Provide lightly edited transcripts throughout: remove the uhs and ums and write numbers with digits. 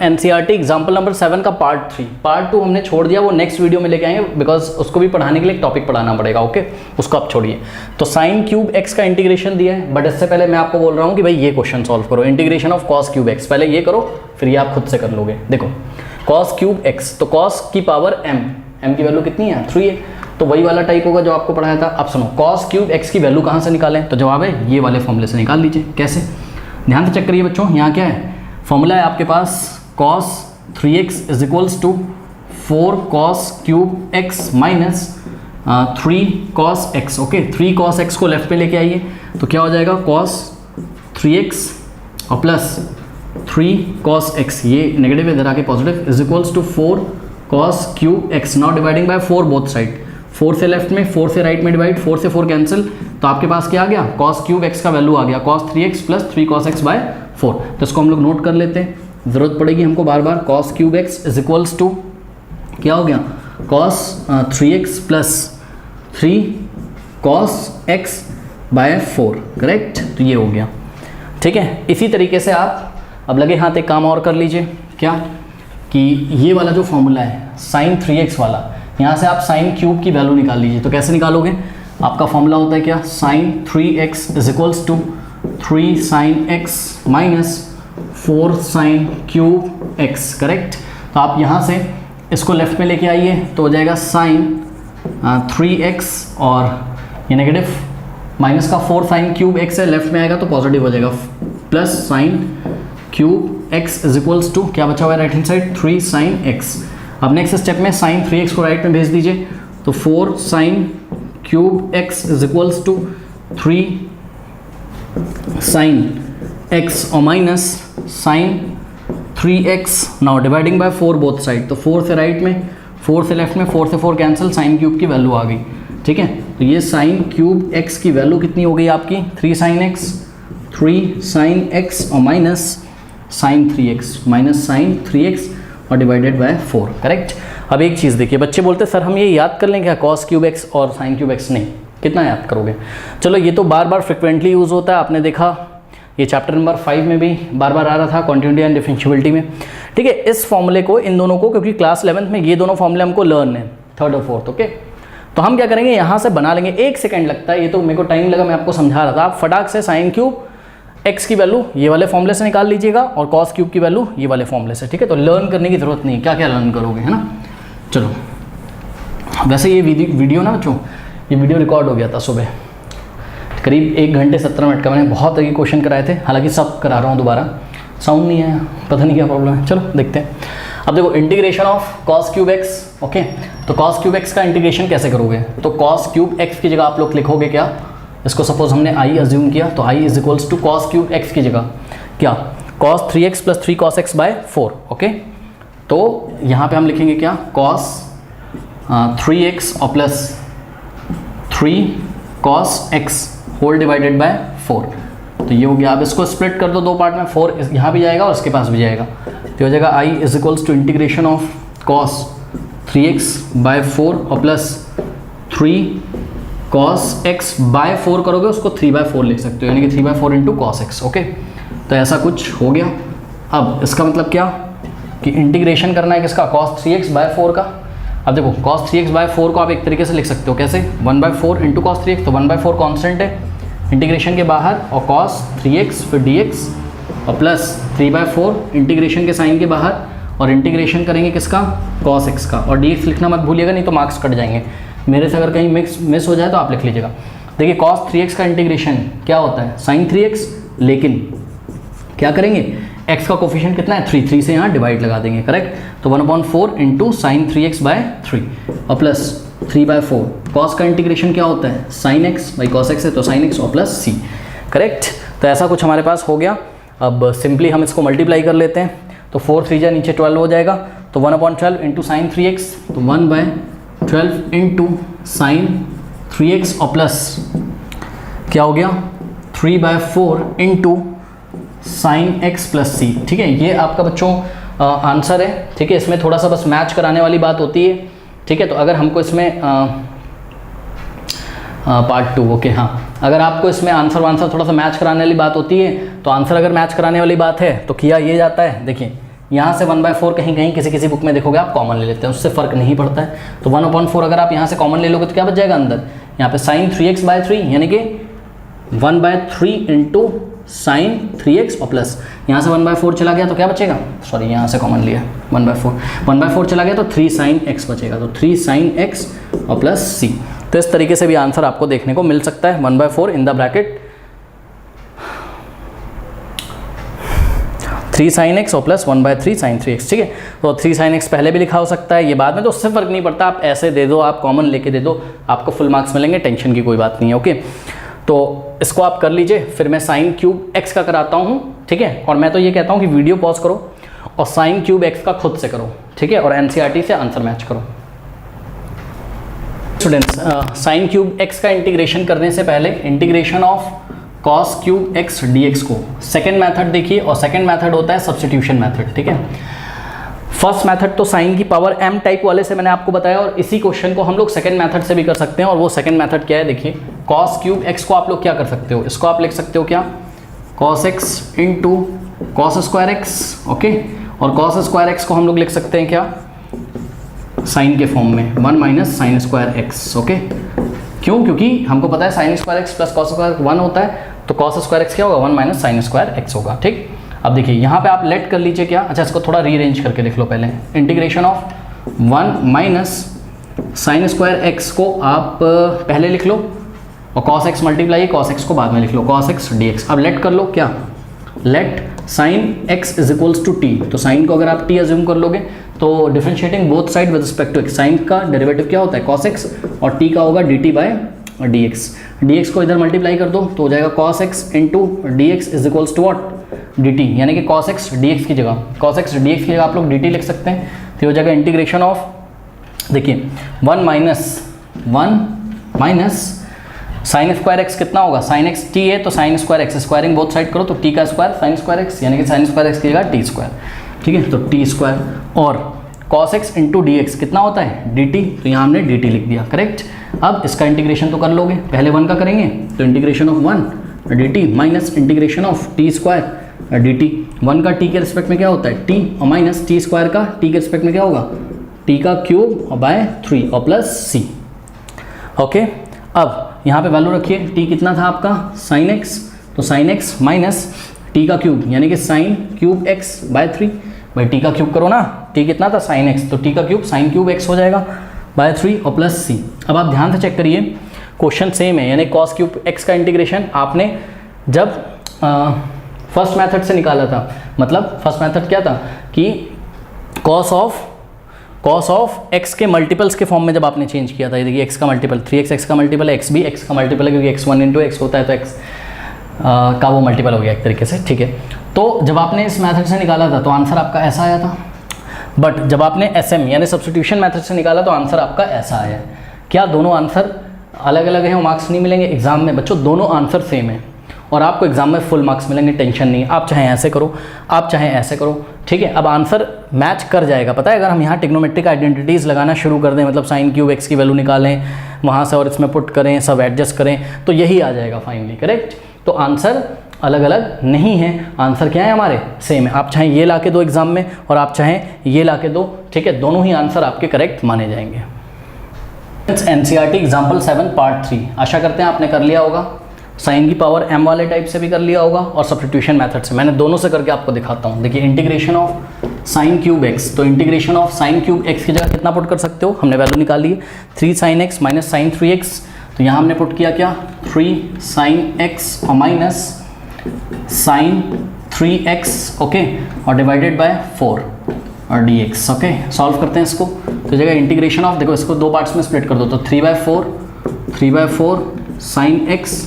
NCERT example number 7 का part 2 हमने छोड़ दिया, वो नेक्स्ट वीडियो में लेके आएंगे बिकॉज उसको भी पढ़ाने के लिए एक टॉपिक पढ़ाना पड़ेगा। ओके, उसको आप छोड़िए। तो साइन क्यूब एक्स का इंटीग्रेशन दिया है, बट इससे पहले मैं आपको बोल रहा हूँ कि भाई ये क्वेश्चन सॉल्व करो, integration of cos cube x. पहले ये करो, फिर ये आप खुद से कर लोगे। देखो कॉस क्यूब एक्स, तो कॉस की पावर एम की वैल्यू कितनी है 3 है, तो वही वाला टाइप होगा जो आपको पढ़ाया था। अब सुनो, कॉस क्यूब एक्स की वैल्यू कहाँ से निकालें, तो जवाब है ये वाले फॉर्मूले से निकाल लीजिए। कैसे, ध्यान से चेक करिए बच्चों। यहाँ क्या है, फॉर्मूला है आपके पास cos 3x is equals to 4 cos cube x minus 3 cos x। Okay, 3 cos x को लेफ्ट में लेके आइए, तो क्या हो जाएगा cos 3x और प्लस 3 cos x, ये नेगेटिव इधर आके positive, is equals to 4 cos cube x। Now dividing by 4 both side, 4 से लेफ्ट में 4 से राइट में डिवाइड, 4 से 4 कैंसिल, तो आपके पास क्या आ गया, cos क्यूब x का वैल्यू आ गया cos 3x plus 3 cos x by 4। तो इसको हम लोग नोट कर लेते हैं, ज़रूरत पड़ेगी हमको बार बार। cos cube x is equals to क्या हो गया, cos 3x plus 3 cos x by 4, correct. तो ये हो गया, ठीक है। इसी तरीके से आप अब लगे हाथ एक काम और कर लीजिए, क्या कि ये वाला जो फॉर्मूला है sin 3x वाला, यहाँ से आप sin क्यूब की वैल्यू निकाल लीजिए। तो कैसे निकालोगे, आपका फॉर्मूला होता है क्या, sin 3x is equals to 3 sin x minus 4 sin cube x, correct. तो आप यहाँ से इसको लेफ्ट में लेके आइए, तो हो जाएगा sin 3x और ये नेगेटिव माइनस का 4 sin क्यूब x है, लेफ्ट में आएगा तो पॉजिटिव हो जाएगा, plus sin cube x is equals to क्या बचा हुआ है right hand side, 3 sin x। अब नेक्स्ट स्टेप में sin 3x को राइट में भेज दीजिए, तो 4 sin cube x is equals to 3 sin x और minus sin 3x। Now dividing by 4 both side, तो 4 से राइट में 4 से लेफ्ट में 4 से 4 कैंसिल, sin क्यूब की वैल्यू आ गई, ठीक है। तो ये sin क्यूब x की वैल्यू कितनी हो गई आपकी, 3 sin x और माइनस sin 3x और डिवाइडेड बाय 4, करेक्ट। अब एक चीज़ देखिए, बच्चे बोलते सर हम ये याद कर लें क्या, cos क्यूब x और sin क्यूब x, नहीं, कितना याद करोगे। चलो ये तो बार बार फ्रिक्वेंटली यूज़ होता है, आपने देखा ये चैप्टर नंबर 5 में भी बार बार आ रहा था, कॉन्टिन्यूटी एंड डिफरेंशिएबिलिटी में, ठीक है। इस फॉर्मूले को, इन दोनों को, क्योंकि क्लास 11th में ये दोनों फॉर्मूले हमको लर्न है, 3rd और 4th, ओके। तो हम क्या करेंगे, यहाँ से बना लेंगे, 1 सेकंड लगता है, ये तो मेरे को टाइम लगा, मैं आपको समझा रहा था। आप फटाक से sin क्यूब x की वैल्यू ये वाले फॉर्मूले से निकाल लीजिएगा और cos क्यूब की वैल्यू ये वाले फॉर्मूले से, ठीक है। तो लर्न करने की ज़रूरत नहीं, क्या क्या लर्न करोगे, है ना। चलो, वैसे ये वीडियो ना बच्चों, ये वीडियो रिकॉर्ड हो गया था सुबह, करीब 1 घंटे 17 मिनट का। मैंने बहुत तरीके क्वेश्चन कराए थे, हालांकि सब करा रहा हूँ दोबारा, साउंड नहीं आया, पता नहीं क्या प्रॉब्लम है। चलो देखते हैं। अब देखो, integration of cos cube x, okay. तो cos क्यूब x का इंटीग्रेशन कैसे करोगे, तो cos क्यूब x की जगह आप लोग लिखोगे क्या, इसको सपोज हमने i अज्यूम किया, तो i is equals to cos cube x की जगह क्या, cos 3x plus 3 cos x by 4, okay. तो यहाँ पे हम लिखेंगे क्या, cos 3x और plus 3 cos x whole divided by 4। तो ये हो गया। अब इसको स्प्लिट कर दो 2 पार्ट में, 4 यहाँ भी जाएगा और इसके पास भी जाएगा, तो हो जाएगा i is equals to integration of cos 3x by 4 और प्लस 3 cos x बाय 4 करोगे, उसको 3 बाय 4 लिख सकते हो, यानी कि 3 by 4 into cos x, okay. तो ऐसा कुछ हो गया। अब इसका मतलब क्या कि इंटीग्रेशन करना है किसका, cos 3x बाय 4 का। अब देखो cos 3x बाय 4 को आप एक तरीके से लिख सकते हो, कैसे, 1 बाय 4 इंटू cos 3x, तो 1 बाय 4 कॉन्स्टेंट है इंटीग्रेशन के बाहर, और cos 3x फिर dx और प्लस 3 बाय 4 इंटीग्रेशन के साइन के बाहर, और इंटीग्रेशन करेंगे किसका, cos x का, और dx लिखना मत भूलिएगा, नहीं तो मार्क्स कट जाएंगे मेरे से, अगर कहीं मिस हो जाए तो आप लिख लीजिएगा। देखिए cos 3x का इंटीग्रेशन क्या होता है, sin 3x, लेकिन क्या करेंगे, x का कोफिशिएंट कितना है 3 से यहाँ डिवाइड लगा देंगे, करेक्ट। तो 1/4 इंटू sin 3x बाय 3 और प्लस 3 बाय 4। cos का इंटीग्रेशन क्या होता है, sin x by cos x है, तो sin x और प्लस c, करेक्ट। तो ऐसा कुछ हमारे पास हो गया। अब सिंपली हम इसको मल्टीप्लाई कर लेते हैं, तो 4 3 जा नीचे 12 हो जाएगा, तो 1/12 इंटू sin 3x, तो 1/12 इंटू sin 3x और प्लस क्या हो गया 3/4 into sin x plus c, ठीक है। ये आपका बच्चों आंसर है, ठीक है। इसमें थोड़ा सा बस मैच कराने वाली बात होती है, ठीक है। तो अगर हमको इसमें पार्ट 2, ओके, हाँ, अगर आपको इसमें आंसर थोड़ा सा मैच कराने वाली बात होती है, तो आंसर अगर मैच कराने वाली बात है तो किया ये जाता है, देखिए यहाँ से 1/4 कहीं कहीं किसी किसी बुक में देखोगे आप कॉमन ले लेते हैं, उससे फ़र्क नहीं पड़ता है। तो 1/4 अगर आप यहाँ से कॉमन ले लोगे तो क्या बच जाएगा अंदर, यहाँ पे sin 3x/3 यानी कि 1/3 इंटू साइन 3x और प्लस यहाँ से 1/4 चला गया तो क्या बचेगा, सॉरी यहाँ से कॉमन लिया 1/4 चला गया तो 3 sin x बचेगा, तो 3 sin x और प्लस c। तो इस तरीके से भी आंसर आपको देखने को मिल सकता है 1/4 in the bracket 3 sin x और प्लस 1/3 sin 3x, ठीक है। तो 3 sin x पहले भी लिखा हो सकता है, ये बाद में, तो उससे फ़र्क नहीं पड़ता, आप ऐसे दे दो, आप कॉमन लेके दे दो, आपको फुल मार्क्स मिलेंगे, टेंशन की कोई बात नहीं है। ओके, तो इसको आप कर लीजिए, फिर मैं sin क्यूब x का कराता हूँ, ठीक है। और मैं तो ये कहता हूँ कि वीडियो पॉज करो और sin क्यूब x का खुद से करो, ठीक है, और NCERT से आंसर मैच करो। स्टूडेंट्स, sin क्यूब x का इंटीग्रेशन करने से पहले integration of cos cube x dx को सेकेंड मेथड देखिए, और सेकेंड मेथड होता है सब्स्टिट्यूशन मेथड, ठीक है। फर्स्ट मेथड तो साइन की पावर m टाइप वाले से मैंने आपको बताया, और इसी क्वेश्चन को हम लोग सेकेंड मेथड से भी कर सकते हैं, और वो सेकेंड मेथड क्या है देखिए, cos क्यूब x को आप लोग क्या कर सकते हो, इसको आप लिख सकते हो क्या, cos x into cos square x, okay, और cos स्क्वायर x को हम लोग लिख सकते हैं क्या, साइन के फॉर्म में 1 minus sine square x, okay. क्यों, क्योंकि हमको पता है sign square x plus cos square 1 होता है, तो cos स्क्वायर x क्या होगा, 1 माइनस साइन स्क्वायर x होगा, ठीक। अब देखिए यहाँ पे आप लेट कर लीजिए क्या, अच्छा इसको थोड़ा रीअरेंज करके लिख लो पहले, integration of 1 minus sine square x को आप पहले लिख लो, और cos x multiply cos x को बाद में लिख लो, cos x dx। अब लेट कर लो क्या, let sine x is equals to t, तो साइन को अगर आप t अज्यूम कर लोगे तो differentiating both side with respect to x, sine का डेरिवेटिव क्या होता है cos x, और t का होगा dt बाय dx, dx को इधर मल्टीप्लाई कर दो तो हो जाएगा cos x into dx is equals to what, dt, यानी कि cos x dx की जगह की जगह आप लोग dt लिख सकते हैं, तो हो जाएगा इंटीग्रेशन ऑफ, देखिए 1 माइनस साइन स्क्वायर x कितना होगा, साइन x t है तो sign square x, squaring both side करो तो t का स्क्वायर साइन स्क्वायर x, यानी कि साइन स्क्वायर x की जगह t स्क्वायर, ठीक है, तो t स्क्वायर, और cos x into D x कितना होता है dt, तो यहाँ हमने dt लिख दिया, करेक्ट। अब इसका इंटीग्रेशन तो कर लोगे, पहले 1 का करेंगे तो integration of 1 dt minus integration of t square dt, 1 का t के रिस्पेक्ट में क्या होता है t, और माइनस t स्क्वायर का t के रिस्पेक्ट में क्या होगा, t का क्यूब और बाय 3 और प्लस c, ओके। अब यहाँ पे वैल्यू रखिए, t कितना था आपका साइन x, तो साइन x माइनस t का क्यूब यानी कि साइन क्यूब x बाय 3, भाई t का क्यूब करो ना, t कितना था साइन x, तो t का क्यूब साइन क्यूब x हो जाएगा बाय 3 और प्लस c। अब आप ध्यान से चेक करिए, क्वेश्चन सेम है, यानी cos क्यूब x का इंटीग्रेशन आपने जब फर्स्ट मेथड से निकाला था, मतलब फर्स्ट मेथड क्या था कि cos ऑफ x के मल्टीपल्स के फॉर्म में जब आपने चेंज किया था, ये देखिए x का मल्टीपल 3x x का मल्टीपल है, x भी x का मल्टीपल है, क्योंकि x1 इंटू x होता है तो x का वो मल्टीपल हो गया एक तरीके से, ठीक है। तो जब आपने इस मेथड से निकाला था तो आंसर आपका ऐसा आया था, बट जब आपने SM यानी सब्स्टिट्यूशन मेथड से निकाला तो आंसर आपका ऐसा आया। क्या दोनों आंसर अलग अलग हैं और मार्क्स नहीं मिलेंगे एग्जाम में? बच्चों दोनों आंसर सेम है और आपको एग्जाम में फुल मार्क्स मिलेंगे, टेंशन नहीं। आप चाहे ऐसे करो, आप चाहे ऐसे करो, ठीक है। अब आंसर मैच कर जाएगा, पता है। अगर हम यहाँ टिग्नोमेट्रिक आइडेंटिटीज़ लगाना शुरू कर दें, मतलब साइन क्यूब एक्स की वैल्यू निकालें वहाँ से और इसमें पुट करें, सब एडजस्ट करें, तो यही आ जाएगा फाइनली, करेक्ट। तो आंसर अलग अलग नहीं है, आंसर क्या है हमारे सेम है। आप चाहे ये ला के दो एग्जाम में और आप चाहे ये ला के दो, ठीक है, दोनों ही आंसर आपके करेक्ट माने जाएंगे। NCERT एग्जाम्पल 7 पार्ट 3 आशा करते हैं आपने कर लिया होगा। साइन की पावर m वाले टाइप से भी कर लिया होगा और सब्स्टिट्यूशन मेथड से, मैंने दोनों से करके आपको दिखाता हूँ। देखिए integration of sine cube x, तो integration of sine cube x की जगह कितना पुट कर सकते हो, हमने वैल्यू निकाली है 3 sin x minus sign 3x, तो यहाँ हमने पुट किया क्या 3 sin x और माइनस साइन 3x, ओके, और डिवाइडेड बाय 4 और dx, ओके। सॉल्व करते हैं इसको, तो जगह इंटीग्रेशन ऑफ, देखो इसको दो पार्ट्स में स्प्लिट कर दो, तो 3/4 साइन x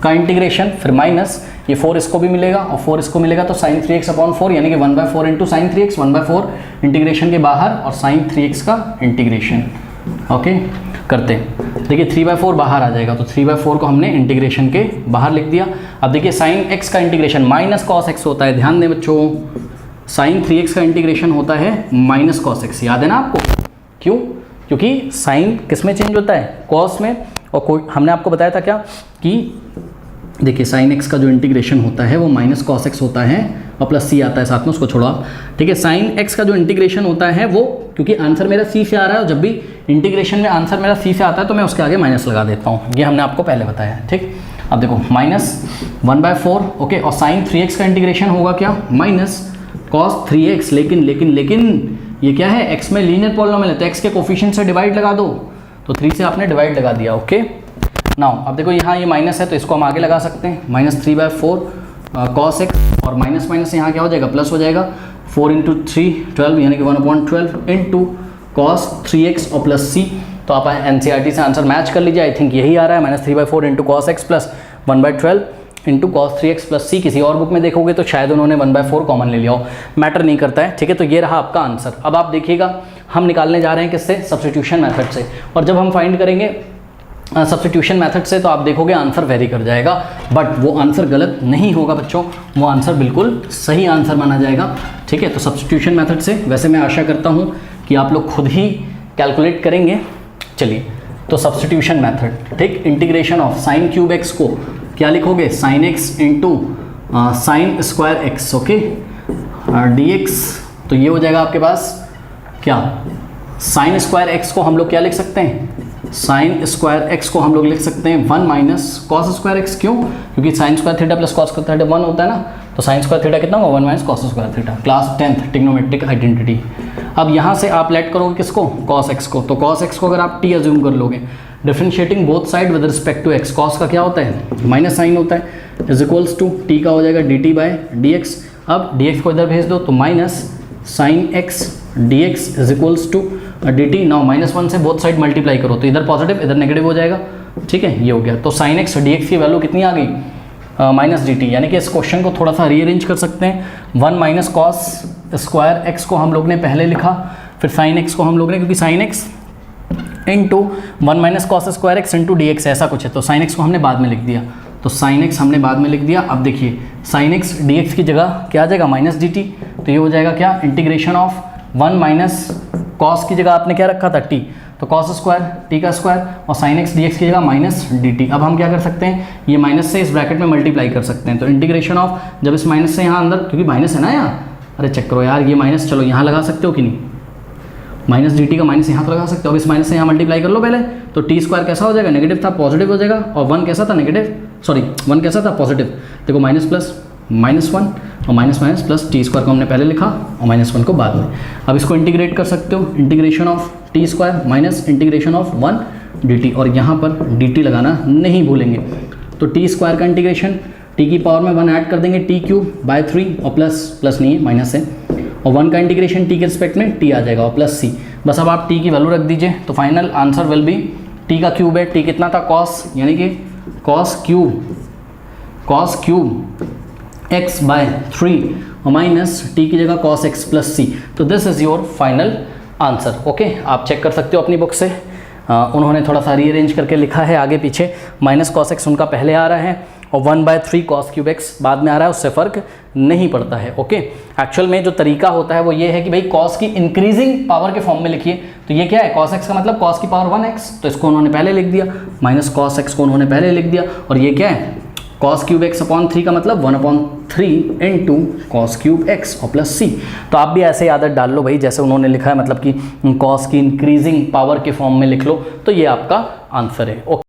का इंटीग्रेशन, फिर माइनस ये 4 इसको भी मिलेगा और 4 इसको मिलेगा, तो साइन 3x अपॉन 4 यानी कि 1/4 इंटू साइन 3x, 1/4 इंटीग्रेशन के बाहर और साइन 3x का इंटीग्रेशन, ओके करते हैं। देखिए 3/4 बाहर आ जाएगा, तो 3/4 को हमने इंटीग्रेशन के बाहर लिख दिया। अब देखिए साइन x का इंटीग्रेशन माइनस कॉस x होता है, ध्यान दें बच्चों, साइन 3x का इंटीग्रेशन होता है माइनस कॉस x, याद है ना आपको। क्यों? क्योंकि साइन किस में चेंज होता है, कॉस में, और हमने आपको बताया था क्या कि देखिए साइन एक्स का जो इंटीग्रेशन होता है वो माइनस कॉस एक्स होता है और प्लस सी आता है साथ में, उसको छोड़ो आप। ठीक है, साइन एक्स का जो इंटीग्रेशन होता है वो, क्योंकि आंसर मेरा सी से आ रहा है और जब भी इंटीग्रेशन में आंसर मेरा सी से आता है तो मैं उसके आगे माइनस लगा देता हूँ, ये हमने आपको पहले बताया है। ठीक, अब देखो -1/4 ओके, और साइन 3x का इंटीग्रेशन होगा क्या, माइनस कॉस 3x। लेकिन ये क्या है, x में लीनियर पॉलिनोमियल है तो x के कोफिशिएंट से डिवाइड लगा दो, तो 3 से आपने डिवाइड लगा दिया। ओके, नाउ अब देखो यहाँ ये माइनस है तो इसको हम आगे लगा सकते हैं, -3/4 cos x, और माइनस यहाँ क्या हो जाएगा, प्लस हो जाएगा, 4 × 3 12 यानी कि 1/12 इंटू cos 3x और प्लस c। तो आप NCERT से आंसर मैच कर लीजिए, आई थिंक यही आ रहा है, -3/4 into cos x plus 1/12 into cos 3x plus c। किसी और बुक में देखोगे तो शायद उन्होंने 1/4 कॉमन ले लिया हो, मैटर नहीं करता है। ठीक है, तो ये रहा आपका आंसर। अब आप देखिएगा हम निकालने जा रहे हैं किससे, सब्स्टिट्यूशन मेथड से, और जब हम फाइंड करेंगे सब्स्टिट्यूशन मेथड से तो आप देखोगे आंसर वेरी कर जाएगा, बट वो आंसर गलत नहीं होगा बच्चों, वो आंसर बिल्कुल सही आंसर माना जाएगा। ठीक है, तो सब्स्टिट्यूशन मेथड से वैसे मैं आशा करता हूँ कि आप लोग खुद ही कैलकुलेट करेंगे। चलिए, तो सब्स्टिट्यूशन मेथड, ठीक, integration of sine cube x को क्या लिखोगे, sine x into sine square x, okay, dx, तो ये हो जाएगा आपके पास क्या, साइन स्क्वायर एक्स को हम लोग क्या लिख सकते हैं, साइन स्क्वायर एक्स को हम लोग लिख सकते हैं 1 माइनस कॉस स्क्वायर एक्स। क्यों, क्योंकि sine square theta plus cos square theta 1 होता है ना, तो साइन स्क्वायर थीटा कितना होगा, 1 minus cos square theta. Class 10th trigonometric identity. अब यहाँ से आप लेट करोगे किसको, कॉस एक्स को, तो कॉस एक्स को अगर आप टी अज्यूम कर लोगे, differentiating both side with respect to x, cos का क्या होता है, माइनस साइन होता है, इज इक्वल्स टू टी का हो जाएगा dt/dx। अब dx को इधर भेज दो तो minus sine x dx is equals to dt। Now -1 से बोथ साइड मल्टीप्लाई करो तो इधर पॉजिटिव इधर नेगेटिव हो जाएगा। ठीक है, ये हो गया। तो साइन एक्स dx की वैल्यू कितनी आ गई, -dt, यानी कि इस क्वेश्चन को थोड़ा सा रीअरेंज कर सकते हैं। 1 माइनस कॉस स्क्वायर एक्स को हम लोग ने पहले लिखा, फिर साइन एक्स को हम लोग ने, क्योंकि sine x into 1 minus cos square x into dx ऐसा कुछ है, तो साइन एक्स को हमने बाद में लिख दिया, तो साइन एक्स हमने बाद में लिख दिया। अब देखिए साइन एक्स dx की जगह क्या आ जाएगा, -dt, तो ये हो जाएगा क्या, इंटीग्रेशन ऑफ 1 माइनस कॉस की जगह आपने क्या रखा था, t, तो कॉस स्क्वायर टी का स्क्वायर, और साइन एक्स dx की जगह -dt। अब हम क्या कर सकते हैं, ये माइनस से इस ब्रैकेट में मल्टीप्लाई कर सकते हैं, तो इंटीग्रेशन ऑफ, जब इस माइनस से यहाँ अंदर, क्योंकि माइनस है ना यहाँ, अरे चेक करो यार, ये माइनस चलो यहाँ लगा सकते हो कि नहीं, -dt का माइनस यहाँ तो लगा सकते हो। अब इस माइनस से यहाँ मल्टीप्लाई कर लो पहले, तो टी स्क्वायर कैसा हो जाएगा, नेगेटिव था पॉजिटिव हो जाएगा, और 1 कैसा था नेगेटिव, सॉरी 1 कैसा था पॉजिटिव, देखो माइनस प्लस -1 और minus minus plus T square को हमने पहले लिखा और -1 को बाद में। अब इसको इंटीग्रेट कर सकते हो, integration of T square minus integration of 1 dt, और यहाँ पर dt लगाना नहीं भूलेंगे। तो टी स्क्वायर का इंटीग्रेशन, टी की पावर में 1 ऐड कर देंगे, t³/3, और प्लस नहीं है माइनस है, और 1 का इंटीग्रेशन टी के रिस्पेक्ट में t आ जाएगा और प्लस c। बस अब आप t की वैल्यू रख दीजिए, तो final answer will be t का क्यूब है, t कितना था cos, यानी कि cos क्यूब x/3 और माइनस टी की जगह cos x प्लस c। तो this is your final answer. Okay, आप चेक कर सकते हो अपनी बुक से, उन्होंने थोड़ा सा रीअरेंज करके लिखा है आगे पीछे, माइनस cos x उनका पहले आ रहा है और 1/3 cos क्यूब x बाद में आ रहा है, उससे फ़र्क नहीं पड़ता है। ओके, एक्चुअल में जो तरीका होता है वो ये है कि भाई cos की इंक्रीजिंग पावर के फॉर्म में लिखिए, तो ये क्या है, cos x का मतलब cos की पावर 1x, तो इसको उन्होंने पहले लिख दिया, माइनस cos x को उन्होंने पहले लिख दिया, और ये क्या है, cos क्यूब x/3 का मतलब 1/3 इंटू cos क्यूब x और प्लस c। तो आप भी ऐसे आदत डाल लो भाई, जैसे उन्होंने लिखा है, मतलब कि cos की इंक्रीजिंग पावर के फॉर्म में लिख लो, तो ये आपका आंसर है। ओके।